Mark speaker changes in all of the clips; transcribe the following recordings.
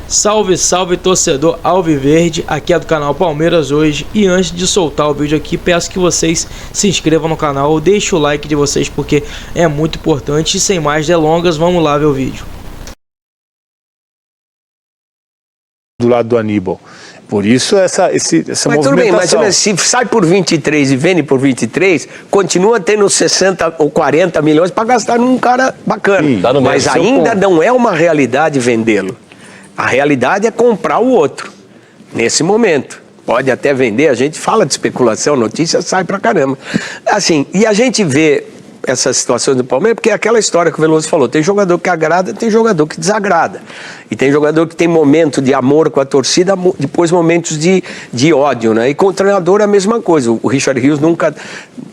Speaker 1: Salve, salve torcedor alviverde, aqui é do canal Palmeiras Hoje. E antes de soltar o vídeo aqui, peço que vocês se inscrevam no canal, deixem o like de vocês porque é muito importante. E sem mais delongas, vamos lá ver o vídeo.
Speaker 2: Do lado do Aníbal. Por isso essa movimentação.
Speaker 3: Mas tudo bem, mas se sai por 23 e vende por 23, continua tendo 60 ou 40 milhões para gastar num cara bacana. Sim, mas ainda não é uma realidade vendê-lo. A realidade é comprar o outro, nesse momento. Pode até vender, a gente fala de especulação, notícia sai pra caramba. Assim, e a gente vê essas situações do Palmeiras, porque é aquela história que o Veloso falou, tem jogador que agrada, tem jogador que desagrada. E tem jogador que tem momento de amor com a torcida, depois momentos de ódio, né? E com o treinador é a mesma coisa. O Richard Rios nunca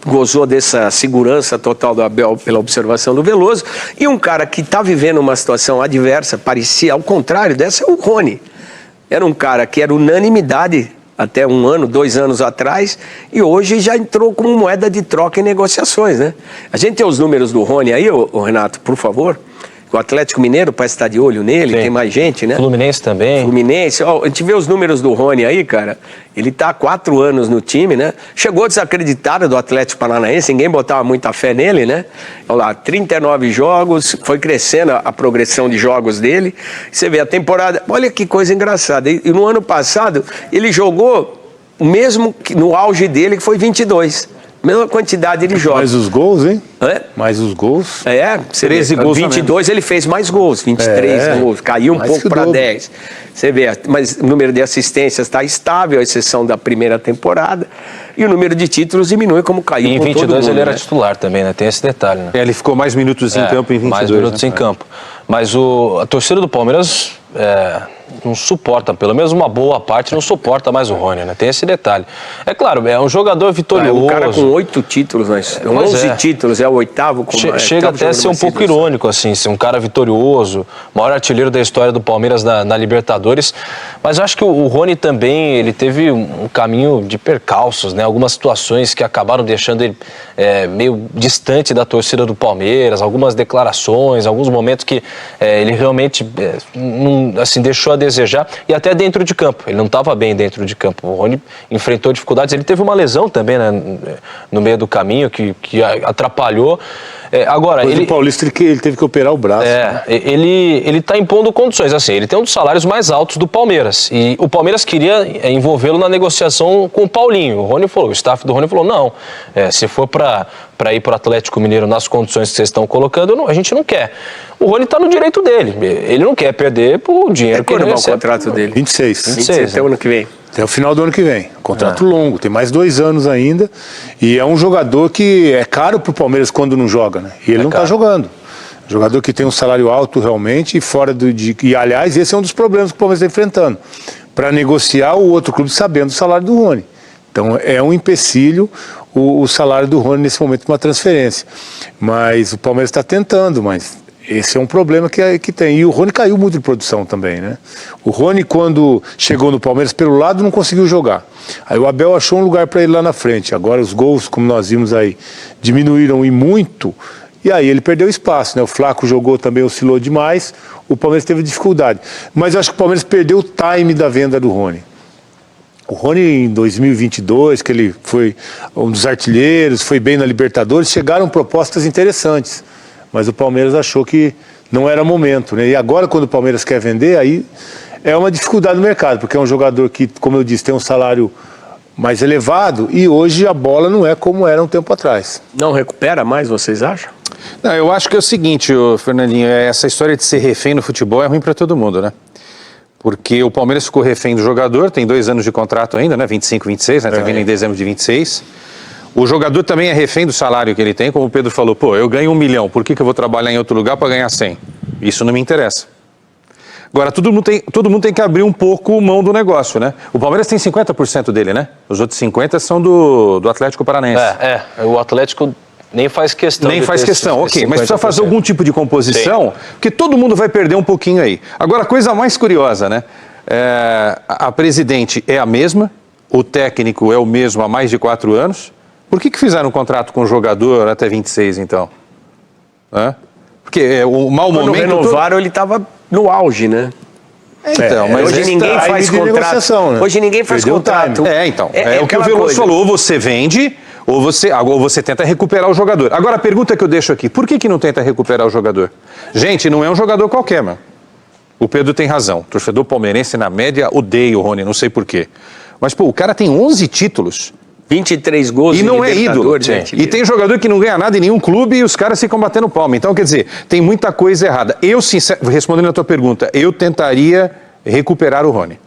Speaker 3: gozou dessa segurança total do Abel pela observação do Veloso. E um cara que está vivendo uma situação adversa, parecia ao contrário dessa, é o Rony. Era um cara que era unanimidade até 1 ano, 2 anos atrás, e hoje já entrou como moeda de troca em negociações, né? A gente tem os números do Rony aí, ô Renato, por favor. O Atlético Mineiro parece estar de olho nele, sim. Tem mais gente, né?
Speaker 4: Fluminense também.
Speaker 3: Fluminense, ó, a gente vê os números do Rony aí, cara. Ele tá há 4 anos no time, né? Chegou desacreditado do Atlético Paranaense, ninguém botava muita fé nele, né? Olha lá, 39 jogos, foi crescendo a progressão de jogos dele. Você vê a temporada, olha que coisa engraçada. E no ano passado, ele jogou o mesmo que no auge dele, que foi 22. Mesma quantidade de jogos.
Speaker 2: Mais os gols, hein?
Speaker 3: É?
Speaker 2: Mais os gols.
Speaker 3: 13 gols. 22 ele fez mais gols, 23 gols. Caiu um pouco para 10. Você vê, mas o número de assistências está estável, à exceção da primeira temporada. E o número de títulos diminui como caiu.
Speaker 4: E em 22 ele era titular também, né? Tem esse detalhe, né?
Speaker 2: Ele ficou mais minutos em campo em 22.
Speaker 4: Mais minutos em campo. Mas a torcida do Palmeiras não suporta, pelo menos uma boa parte não suporta mais o Rony, né? Tem esse detalhe. É claro, é um jogador vitorioso.
Speaker 3: Um cara com 8 títulos, mas 11 títulos, é o 8º.
Speaker 4: Chega até a ser um pouco irônico, assim, ser um cara vitorioso, maior artilheiro da história do Palmeiras na Libertadores. Mas eu acho que o Rony também, ele teve um caminho de percalços, né? Algumas situações que acabaram deixando ele meio distante da torcida do Palmeiras, algumas declarações, alguns momentos que ele realmente assim, deixou a desejar, e até dentro de campo. Ele não estava bem dentro de campo. O Rony enfrentou dificuldades. Ele teve uma lesão também, né, no meio do caminho que atrapalhou. Agora,
Speaker 2: o Paulista ele teve que operar o braço.
Speaker 4: Ele está impondo condições. Assim, ele tem um dos salários mais altos do Palmeiras. E o Palmeiras queria envolvê-lo na negociação com o Paulinho. O staff do Rony falou, não, se for para ir para o Atlético Mineiro nas condições que vocês estão colocando, a gente não quer. O Rony está no direito dele. Ele não quer perder por dinheiro que ele recebe.
Speaker 3: Qual é o contrato dele?
Speaker 2: 26
Speaker 3: até o ano que vem.
Speaker 2: Até o final do ano que vem. Contrato longo, tem mais 2 anos ainda. E é um jogador que é caro pro Palmeiras quando não joga, né? E ele não tá jogando. Jogador que tem um salário alto realmente, e aliás, esse é um dos problemas que o Palmeiras está enfrentando. Para negociar o outro clube sabendo o salário do Rony. Então é um empecilho o salário do Rony nesse momento de uma transferência. Mas o Palmeiras está tentando, mas esse é um problema que tem. E o Rony caiu muito de produção também, né? O Rony, quando chegou no Palmeiras, pelo lado não conseguiu jogar. Aí o Abel achou um lugar para ele lá na frente. Agora os gols, como nós vimos aí, diminuíram e muito. E aí ele perdeu espaço, né? O Flaco jogou também, oscilou demais. O Palmeiras teve dificuldade. Mas eu acho que o Palmeiras perdeu o time da venda do Rony. O Rony, em 2022, que ele foi um dos artilheiros, foi bem na Libertadores, chegaram propostas interessantes. Mas o Palmeiras achou que não era momento, né? E agora, quando o Palmeiras quer vender, aí é uma dificuldade no mercado, porque é um jogador que, como eu disse, tem um salário mais elevado e hoje a bola não é como era um tempo atrás.
Speaker 3: Não recupera mais, vocês acham?
Speaker 5: Não, eu acho que é o seguinte, Fernandinho, essa história de ser refém no futebol é ruim para todo mundo, né? Porque o Palmeiras ficou refém do jogador, tem 2 anos de contrato ainda, né? 25, 26, né? Tá vindo em dezembro de 26. O jogador também é refém do salário que ele tem, como o Pedro falou, eu ganho 1 milhão, por que eu vou trabalhar em outro lugar para ganhar 100? Isso não me interessa. Agora, todo mundo tem que abrir um pouco mão do negócio, né? O Palmeiras tem 50% dele, né? Os outros 50% são do Atlético Paranaense.
Speaker 4: O Atlético nem faz questão.
Speaker 5: Nem faz questão, ok. Mas precisa fazer algum tipo de composição, porque todo mundo vai perder um pouquinho aí. Agora, a coisa mais curiosa, né? A presidente é a mesma, o técnico é o mesmo há mais de 4 anos. Por que fizeram um contrato com o jogador até 26, então? Porque o mau momento...
Speaker 3: Quando renovaram, ele estava no auge, né?
Speaker 5: Então, mas
Speaker 3: hoje ninguém faz contrato.
Speaker 2: Né?
Speaker 3: Hoje ninguém faz
Speaker 2: Perdeu
Speaker 3: contrato.
Speaker 5: Então, é o que o Veloso
Speaker 3: coisa.
Speaker 5: falou, ou você vende, ou você tenta recuperar o jogador. Agora, a pergunta que eu deixo aqui, por que não tenta recuperar o jogador? Gente, não é um jogador qualquer, mano. O Pedro tem razão. O torcedor palmeirense, na média, odeia o Rony, não sei porquê. Mas, pô, o cara tem 11 títulos.
Speaker 3: 23 gols
Speaker 5: e não é ídolo. E tem jogador que não ganha nada em nenhum clube e os caras ficam batendo palma. Então, quer dizer, tem muita coisa errada. Respondendo a tua pergunta, eu tentaria recuperar o Rony.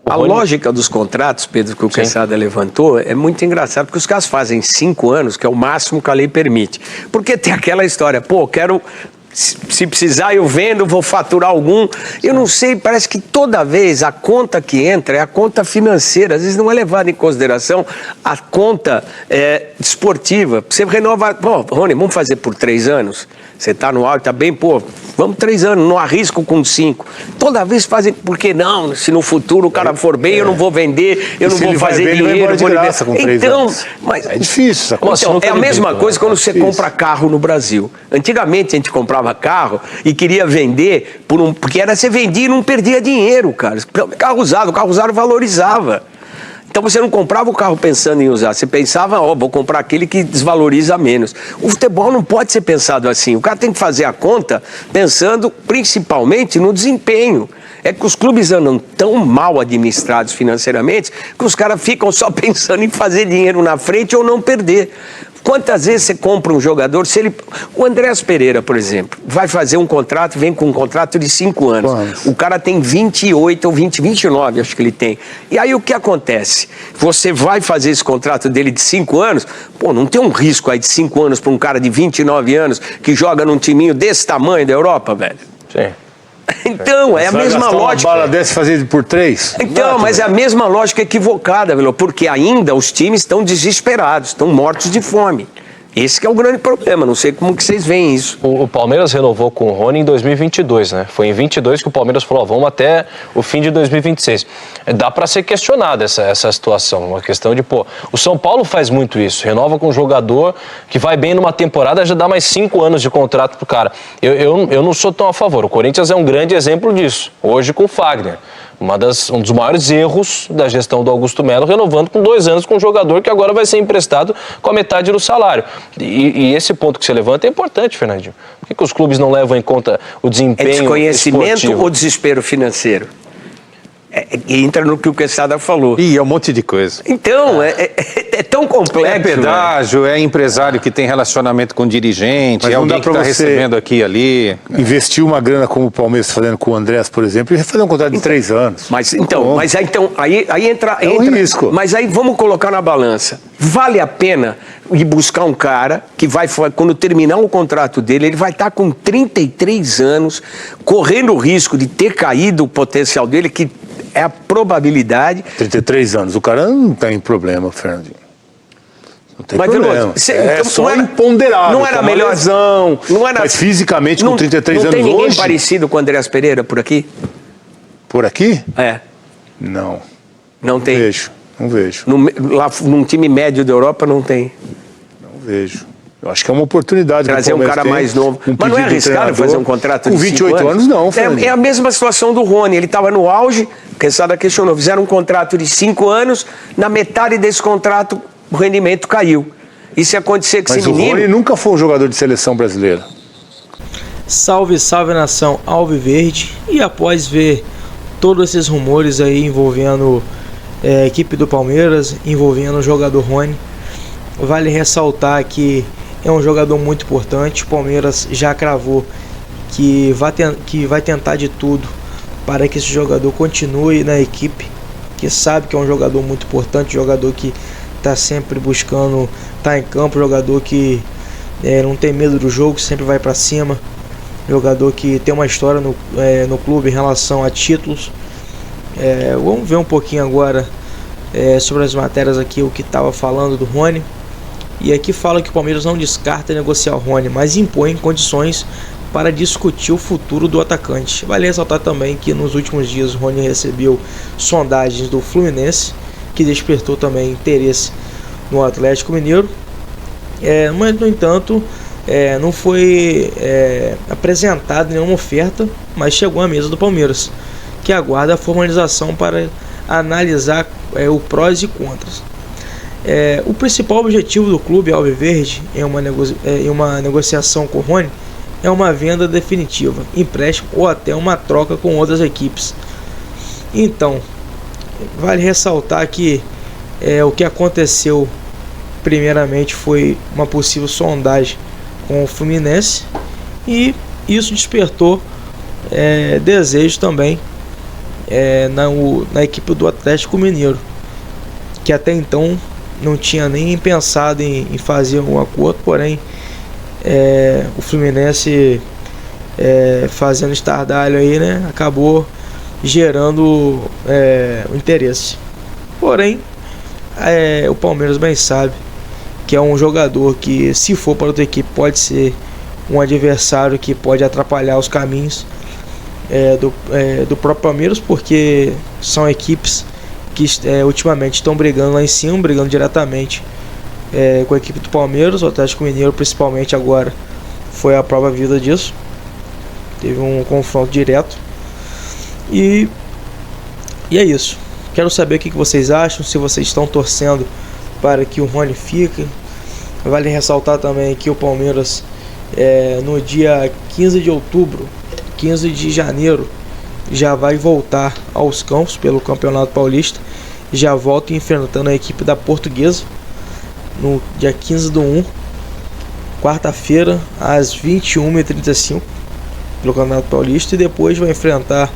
Speaker 3: A lógica dos contratos, Pedro, que o Quesada levantou, é muito engraçado, porque os caras fazem 5 anos, que é o máximo que a lei permite. Porque tem aquela história, pô, quero... Se precisar eu vendo, vou faturar algum. Eu não sei, parece que toda vez a conta que entra é a conta financeira. Às vezes não é levada em consideração a conta esportiva. Você renova... Pô, Rony, vamos fazer por 3 anos? Você está no auge, está bem, pô, vamos 3 anos, não arrisco com 5. Toda vez fazem, por que não? Se no futuro o cara for bem, eu não vou vender, eu não vou fazer dinheiro.
Speaker 2: Ele vai de graça com 3 anos.
Speaker 3: Mas,
Speaker 2: é difícil essa coisa.
Speaker 3: Então, é a mesma coisa quando você compra carro no Brasil. Antigamente a gente comprava carro e queria vender, porque você vendia e não perdia dinheiro, cara. O carro usado valorizava. Então você não comprava o carro pensando em usar, você pensava, vou comprar aquele que desvaloriza menos. O futebol não pode ser pensado assim, o cara tem que fazer a conta pensando principalmente no desempenho. É que os clubes andam tão mal administrados financeiramente que os caras ficam só pensando em fazer dinheiro na frente ou não perder. Quantas vezes você compra um jogador, o Andrés Pereira, por exemplo, vai fazer um contrato, vem com um contrato de 5 anos. Quantos? O cara tem 28 ou 29, acho que ele tem. E aí o que acontece? Você vai fazer esse contrato dele de 5 anos, pô, não tem um risco aí de 5 anos para um cara de 29 anos que joga num timinho desse tamanho da Europa, velho?
Speaker 5: Sim.
Speaker 3: Então, é a mesma lógica.
Speaker 2: Uma bala dessa fazer por 3?
Speaker 3: Então, mas é a mesma lógica equivocada, velho, porque ainda os times estão desesperados, estão mortos de fome. Esse que é o grande problema, não sei como que vocês veem isso.
Speaker 4: O Palmeiras renovou com o Rony em 2022, né? Foi em 22 que o Palmeiras falou, vamos até o fim de 2026. Dá para ser questionada essa situação, uma questão de, o São Paulo faz muito isso, renova com um jogador que vai bem numa temporada, já dá mais 5 anos de contrato pro cara. Eu não sou tão a favor, o Corinthians é um grande exemplo disso, hoje com o Fagner. Um dos maiores erros da gestão do Augusto Melo, renovando com 2 anos com um jogador que agora vai ser emprestado com a metade do salário. E esse ponto que você levanta é importante, Fernandinho. Por que os clubes não levam em conta o desempenho
Speaker 3: desconhecimento
Speaker 4: esportivo?
Speaker 3: Ou desespero financeiro? Entra no que o Quesada falou.
Speaker 5: É um monte de coisa.
Speaker 3: Então, é tão complexo.
Speaker 5: É pedágio, é empresário que tem relacionamento com dirigente, é alguém que está recebendo aqui e ali.
Speaker 2: Investir uma grana como o Palmeiras está fazendo com o Andrés, por exemplo, e fazer um contrato de 3 anos.
Speaker 3: Mas aí entra
Speaker 2: um risco.
Speaker 3: Mas aí vamos colocar na balança. Vale a pena ir buscar um cara que vai, quando terminar o contrato dele, ele vai estar com 33 anos, correndo o risco de ter caído o potencial dele, que é a probabilidade.
Speaker 2: 33 anos, o cara não tem problema, Fernandinho. Não tem
Speaker 3: mas,
Speaker 2: problema.
Speaker 3: Veloso,
Speaker 2: é só imponderável.
Speaker 3: Não era melhor.
Speaker 2: Lesão,
Speaker 3: não era,
Speaker 2: mas fisicamente, com 33 anos hoje...
Speaker 3: Não tem ninguém parecido com o Andrés Pereira por aqui?
Speaker 2: Por aqui?
Speaker 3: É.
Speaker 2: Não.
Speaker 3: Não tem?
Speaker 2: Não vejo.
Speaker 3: Lá num time médio da Europa não tem?
Speaker 2: Não vejo. Eu acho que é uma oportunidade.
Speaker 3: Trazer um cara mais novo. Mas não é arriscado fazer um contrato de
Speaker 2: 28 anos, não.
Speaker 3: É a mesma situação do Rony. Ele estava no auge, o Quesada questionou, fizeram um contrato de 5 anos, na metade desse contrato o rendimento caiu. E se acontecer com esse menino...
Speaker 2: Mas o Rony nunca foi um jogador de seleção brasileira.
Speaker 1: Salve, salve nação alviverde. E após ver todos esses rumores aí envolvendo a equipe do Palmeiras, envolvendo o jogador Rony, vale ressaltar que é um jogador muito importante. O Palmeiras já cravou que vai tentar de tudo para que esse jogador continue na equipe, que sabe que é um jogador muito importante, jogador que está sempre buscando estar em campo, jogador que não tem medo do jogo, sempre vai para cima, jogador que tem uma história no clube em relação a títulos. Vamos ver um pouquinho agora sobre as matérias aqui, o que estava falando do Rony. E aqui fala que o Palmeiras não descarta negociar o Rony, mas impõe condições para discutir o futuro do atacante. Vale ressaltar também que nos últimos dias o Rony recebeu sondagens do Fluminense, que despertou também interesse no Atlético Mineiro. Mas, no entanto, não foi apresentada nenhuma oferta, mas chegou à mesa do Palmeiras. que aguarda a formalização para analisar o prós e contras. O principal objetivo do clube alviverde em uma negociação com o Rony é uma venda definitiva, empréstimo ou até uma troca com outras equipes. Então, vale ressaltar que o que aconteceu primeiramente foi uma possível sondagem com o Fluminense, e isso despertou desejo também na equipe do Atlético Mineiro, que até então não tinha nem pensado em fazer um acordo, porém o Fluminense fazendo estardalho aí, né, acabou gerando o interesse. Porém, o Palmeiras bem sabe que é um jogador que, se for para outra equipe, pode ser um adversário que pode atrapalhar os caminhos do próprio Palmeiras, porque são equipes que ultimamente estão brigando lá em cima, brigando diretamente com a equipe do Palmeiras. O Atlético Mineiro, principalmente agora, foi a prova viva disso. Teve um confronto direto. E é isso. Quero saber o que vocês acham, se vocês estão torcendo para que o Rony fique. Vale ressaltar também que o Palmeiras, no dia 15 de outubro, 15 de janeiro, já vai voltar aos campos pelo Campeonato Paulista. Já volta enfrentando a equipe da Portuguesa no dia 15/1, quarta-feira, às 21h35, pelo Campeonato Paulista. E depois vai enfrentar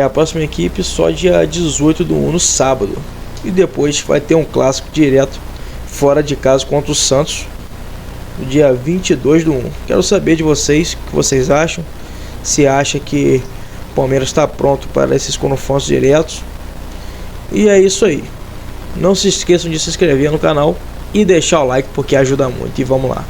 Speaker 1: a próxima equipe só dia 18/1, no sábado. E depois vai ter um clássico direto fora de casa contra o Santos no dia 22/1. Quero saber de vocês o que vocês acham. Se acha que o Palmeiras está pronto para esses confrontos diretos. E é isso aí. Não se esqueçam de se inscrever no canal e deixar o like, porque ajuda muito. E vamos lá.